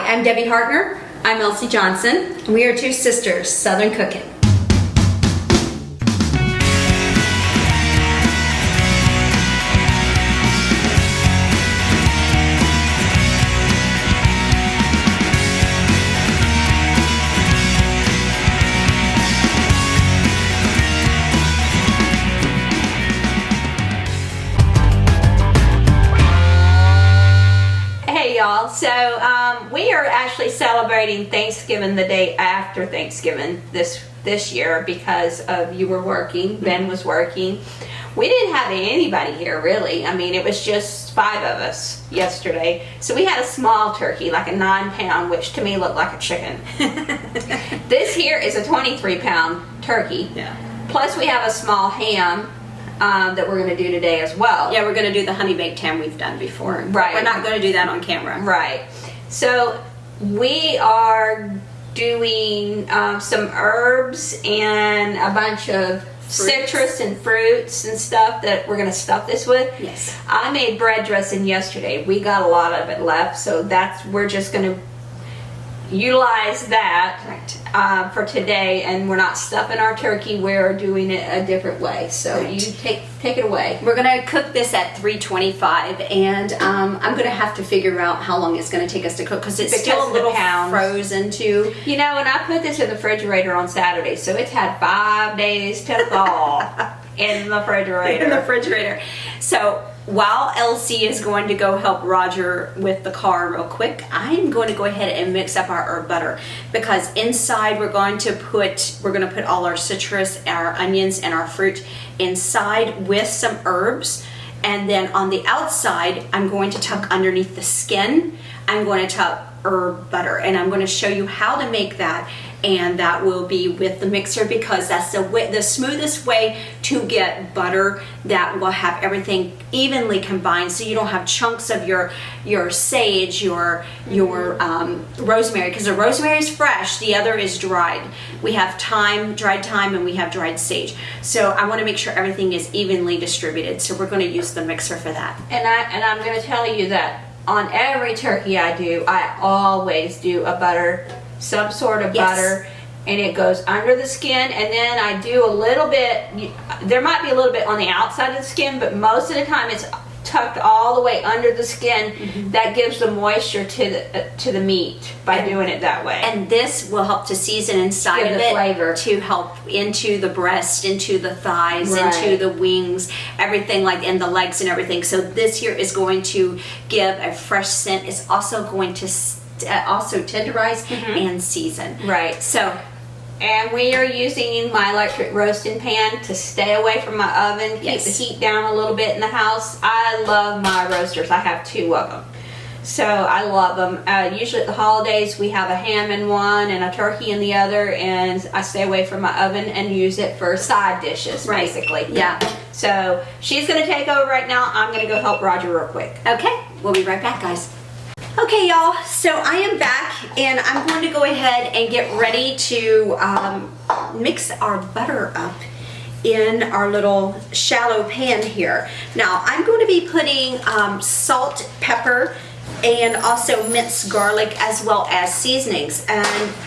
I'm Debbie Hartner. I'm Elsie Johnson. We are two sisters, Southern Cooking. Y'all, so we are actually celebrating Thanksgiving the day after Thanksgiving this year because of you were working, Ben was working. We didn't have anybody here really. I mean, it was just 5 of us yesterday. So we had a small turkey, like a 9-pound, which to me looked like a chicken. This here is a 23-pound turkey. Yeah. Plus we have a small ham that we're going to do today as well. Yeah, we're going to do the honey baked ham we've done before. Right. We're not going to do that on camera. Right. So we are doing some herbs and a bunch of citrus and fruits and stuff that we're going to stuff this with. Yes. I made bread dressing yesterday. We got a lot of it left, so we're just going to utilize that for today, and we're not stuffing our turkey. We're doing it a different way. So you take it away. We're going to cook this at 325, and I'm going to have to figure out how long it's going to take us to cook because it's still a little frozen too. You know, and I put this in the refrigerator on Saturday, so it's had 5 days to thaw in the refrigerator. In the refrigerator. So while Elsie is going to go help Roger with the car real quick, I'm going to go ahead and mix up our herb butter, because inside we're going to put all our citrus, our onions, and our fruit inside with some herbs, and then on the outside I'm going to tuck underneath the skin, I'm going to tuck herb butter, and I'm going to show you how to make that, and that will be with the mixer, because that's the smoothest way to get butter that will have everything evenly combined, so you don't have chunks of your sage, your rosemary, because the rosemary is fresh, the other is dried. We have thyme, dried thyme, and we have dried sage. So I want to make sure everything is evenly distributed, so we're going to use the mixer for that. And I'm going to tell you that on every turkey I always do a butter, some sort of butter, and it goes under the skin, and then I do a little bit, there might be a little bit on the outside of the skin, but most of the time it's tucked all the way under the skin. Mm-hmm. That gives the moisture to the meat by doing it that way. And this will help to season inside of it, flavor, to help into the breast, into the thighs, right, into the wings, everything, like in the legs and everything. So this here is going to give a fresh scent. It's also going to also tenderize and season. Right. So, and we are using my electric roasting pan to stay away from my oven, keep the heat down a little bit in the house. I love my roasters. I have 2 of them. So I love them. Usually at the holidays we have a ham in one and a turkey in the other, and I stay away from my oven and use it for side dishes, basically. Yeah. So she's going to take over right now. I'm going to go help Roger real quick. Okay. We'll be right back, guys. Okay, y'all, so I am back, and I'm going to go ahead and get ready to mix our butter up in our little shallow pan here. Now, I'm going to be putting salt, pepper, and also minced garlic, as well as seasonings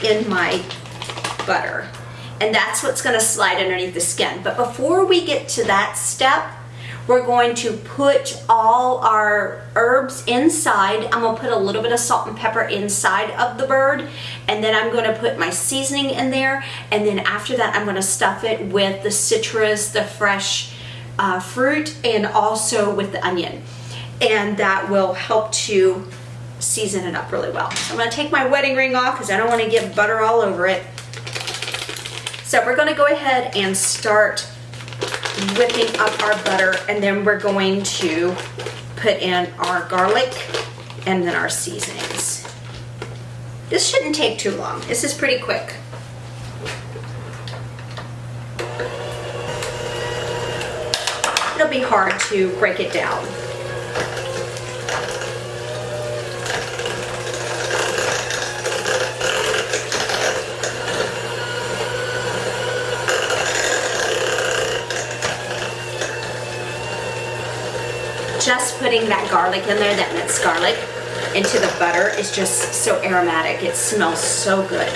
in my butter. And that's what's going to slide underneath the skin. But before we get to that step, we're going to put all our herbs inside. I'm going to put a little bit of salt and pepper inside of the bird, and then I'm going to put my seasoning in there, and then after that I'm going to stuff it with the citrus, the fresh fruit, and also with the onion, and that will help to season it up really well. So I'm going to take my wedding ring off because I don't want to get butter all over it. So we're going to go ahead and start whipping up our butter, and then we're going to put in our garlic and then our seasonings. This shouldn't take too long. This is pretty quick. It'll be hard to break it down. Just putting that garlic in there, that minced garlic. into the butter is just so aromatic. It smells so good.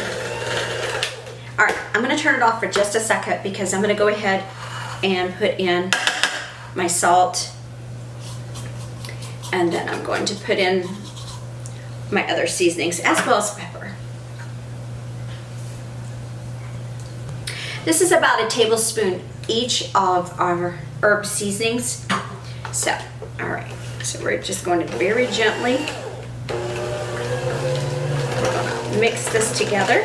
All right, I'm gonna turn it off for just a second because I'm gonna go ahead and put in my salt, and then I'm going to put in my other seasonings as well as pepper. This is about a tablespoon each of our herb seasonings. So, all right, so we're just going to very gently mix this together.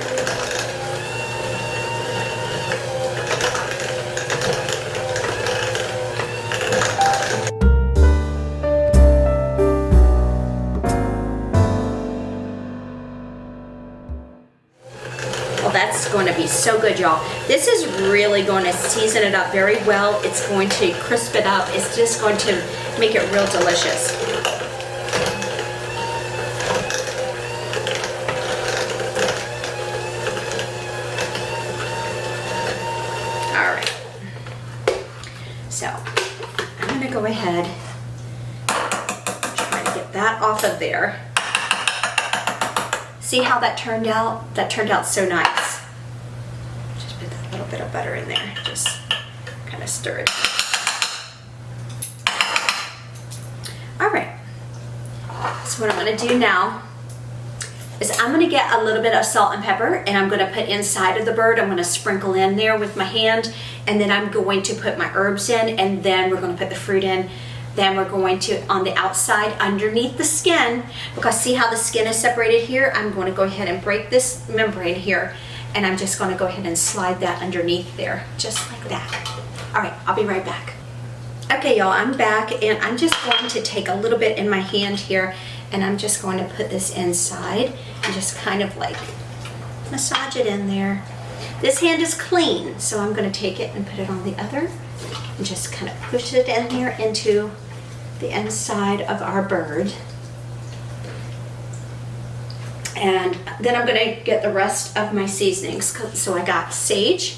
That's going to be so good, y'all. This is really going to season it up very well. It's going to crisp it up. It's just going to make it real delicious. All right. So I'm going to go ahead and try to get that off of there. See how that turned out? That turned out so nice. Just put that little bit of butter in there. Just kind of stir it. All right. So what I'm going to do now is I'm going to get a little bit of salt and pepper, and I'm going to put inside of the bird. I'm going to sprinkle in there with my hand, and then I'm going to put my herbs in, and then we're going to put the fruit in. Then we're going to, on the outside, underneath the skin, because see how the skin is separated here? I'm going to go ahead and break this membrane here, and I'm just going to go ahead and slide that underneath there, just like that. All right, I'll be right back. Okay, y'all, I'm back, and I'm just going to take a little bit in my hand here, and I'm just going to put this inside and just kind of like massage it in there. This hand is clean, so I'm going to take it and put it on the other. And just kind of push it in there into the inside of our bird. And then I'm going to get the rest of my seasonings. So I got sage,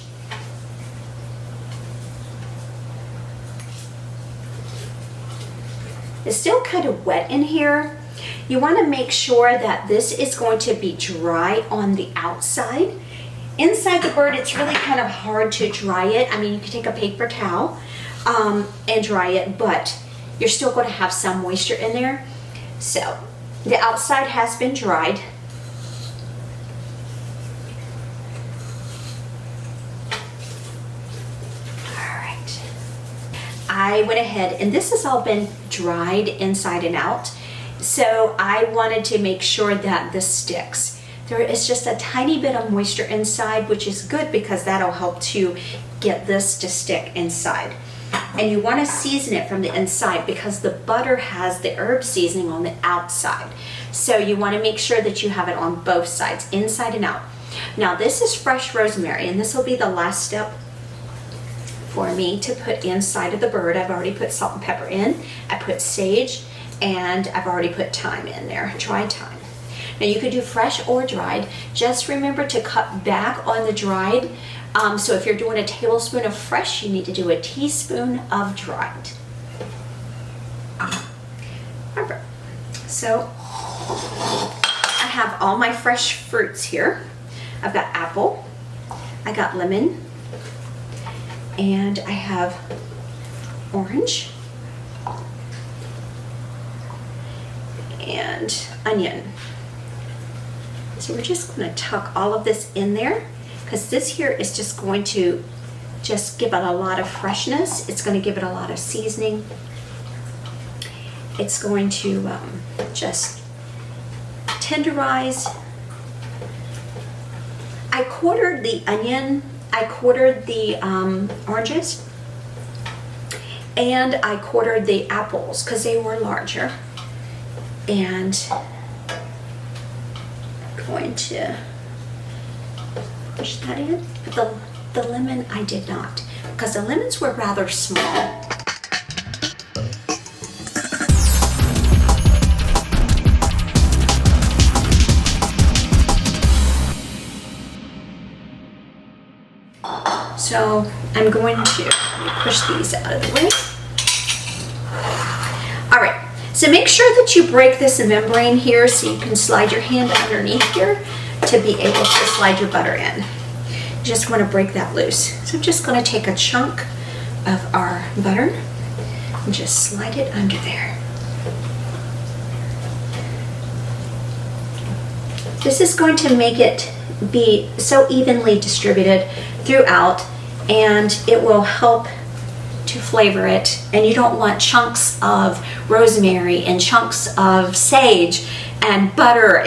it's still kind of wet in here. You want to make sure that this is going to be dry on the outside. Inside the bird, it's really kind of hard to dry it. I mean, you can take a paper towel and dry it, but you're still going to have some moisture in there. So the outside has been dried. All right. I went ahead, and this has all been dried inside and out. So I wanted to make sure that this sticks. There is just a tiny bit of moisture inside, which is good because that'll help to get this to stick inside. And you want to season it from the inside because the butter has the herb seasoning on the outside. So you want to make sure that you have it on both sides, inside and out. Now this is fresh rosemary, and this will be the last step for me to put inside of the bird. I've already put salt and pepper in. I put sage, and I've already put thyme in there, dried thyme. Now you could do fresh or dried. Just remember to cut back on the dried. So if you're doing a tablespoon of fresh, you need to do a teaspoon of dried. Alright. So I have all my fresh fruits here. I've got apple, I got lemon, and I have orange and onion. So we're just going to tuck all of this in there because this here is just going to just give it a lot of freshness. It's going to give it a lot of seasoning. It's going to just tenderize. I quartered the onion, I quartered the oranges, and I quartered the apples because they were larger. And I'm going to push that in. But the lemon I did not because the lemons were rather small. So I'm going to push these out of the way. All right, So make sure that you break this membrane here so you can slide your hand underneath here to be able to slide your butter in. You just want to break that loose. So I'm just going to take a chunk of our butter and just slide it under there. This is going to make it be so evenly distributed throughout, and it will help to flavor it. And you don't want chunks of rosemary and chunks of sage and butter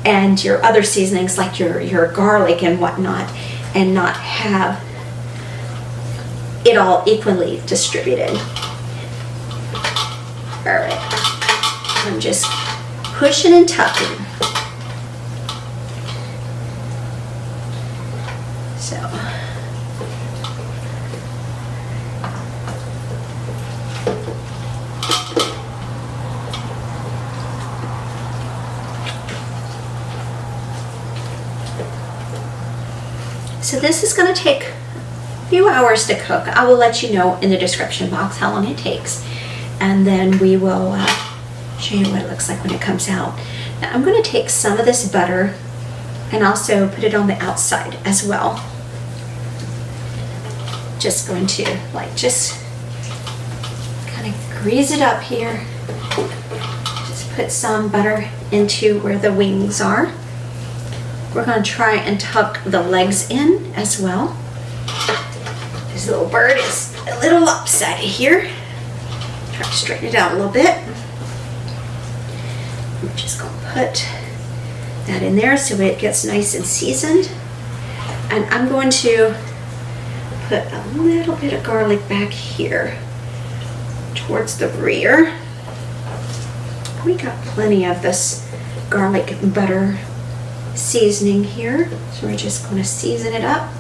and your other seasonings like your garlic and whatnot, and not have it all equally distributed. All right, I'm just pushing and tucking. So this is going to take a few hours to cook. I will let you know in the description box how long it takes, and then we will show you what it looks like when it comes out. Now I'm going to take some of this butter and also put it on the outside as well. Just going to just kind of grease it up here. Just put some butter into where the wings are. We're going to try and tuck the legs in as well. This little bird is a little lopsided here. Try to straighten it out a little bit. I'm just going to put that in there so it gets nice and seasoned. And I'm going to put a little bit of garlic back here towards the rear. We got plenty of this garlic butter seasoning here, so we're just going to season it up.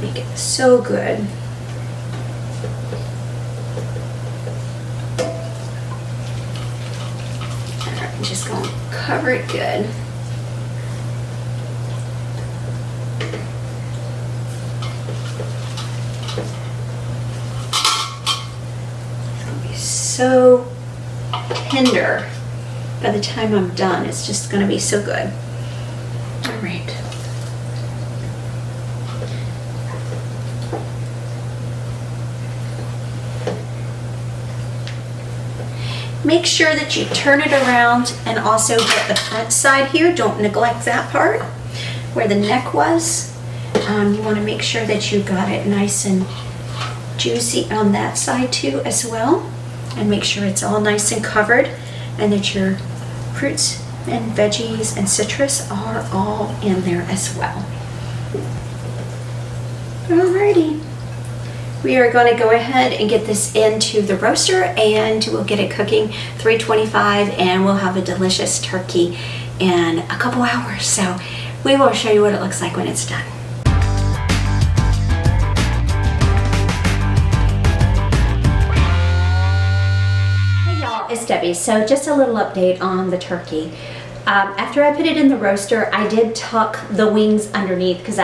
Make it so good. Alright, I'm just going to cover it good. It's going to be so tender. By the time I'm done, it's just going to be so good. All right. Make sure that you turn it around and also get the front side here. Don't neglect that part where the neck was. You want to make sure that you got it nice and juicy on that side too as well. And make sure it's all nice and covered, and that your fruits and veggies and citrus are all in there as well. Alrighty. We are going to go ahead and get this into the roaster, and we'll get it cooking 325, and we'll have a delicious turkey in a couple hours. So we will show you what it looks like when it's done. It's Debbie. So just a little update on the turkey. After I put it in the roaster, I did tuck the wings underneath because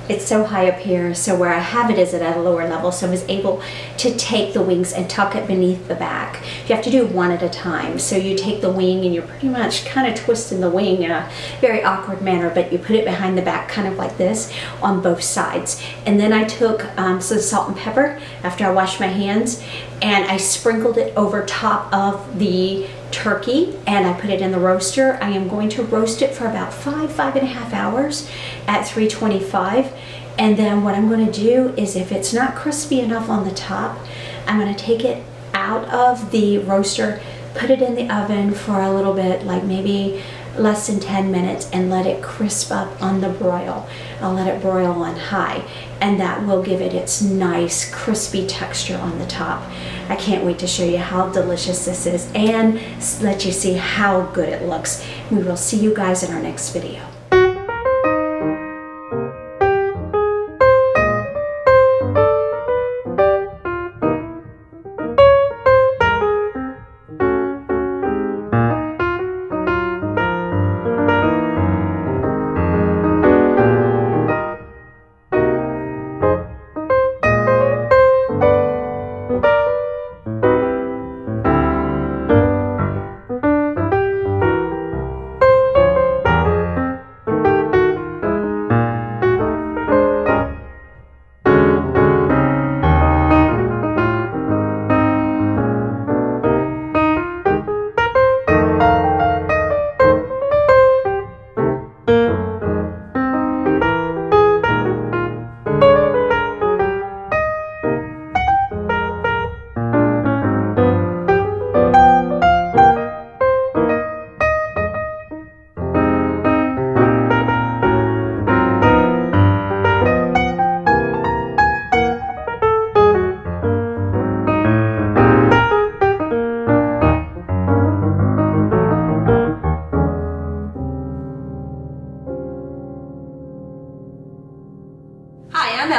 it's so high up here, so where I have it is at a lower level, so I was able to take the wings and tuck it beneath the back. You have to do one at a time, so you take the wing and you're pretty much kind of twisting the wing in a very awkward manner, but you put it behind the back kind of like this on both sides. And then I took some salt and pepper after I washed my hands, and I sprinkled it over top of the turkey, and I put it in the roaster. I am going to roast it for about 5.5 hours at 325. And then what I'm going to do is, if it's not crispy enough on the top, I'm going to take it out of the roaster, put it in the oven for a little bit, like maybe less than 10 minutes, and let it crisp up on the broil. I'll let it broil on high, and that will give it its nice crispy texture on the top. I can't wait to show you how delicious this is and let you see how good it looks. We will see you guys in our next video.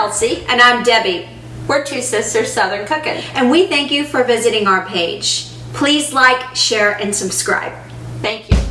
Elsie. And I'm Debbie. We're two sisters Southern cooking. And we thank you for visiting our page. Please like, share, and subscribe. Thank you.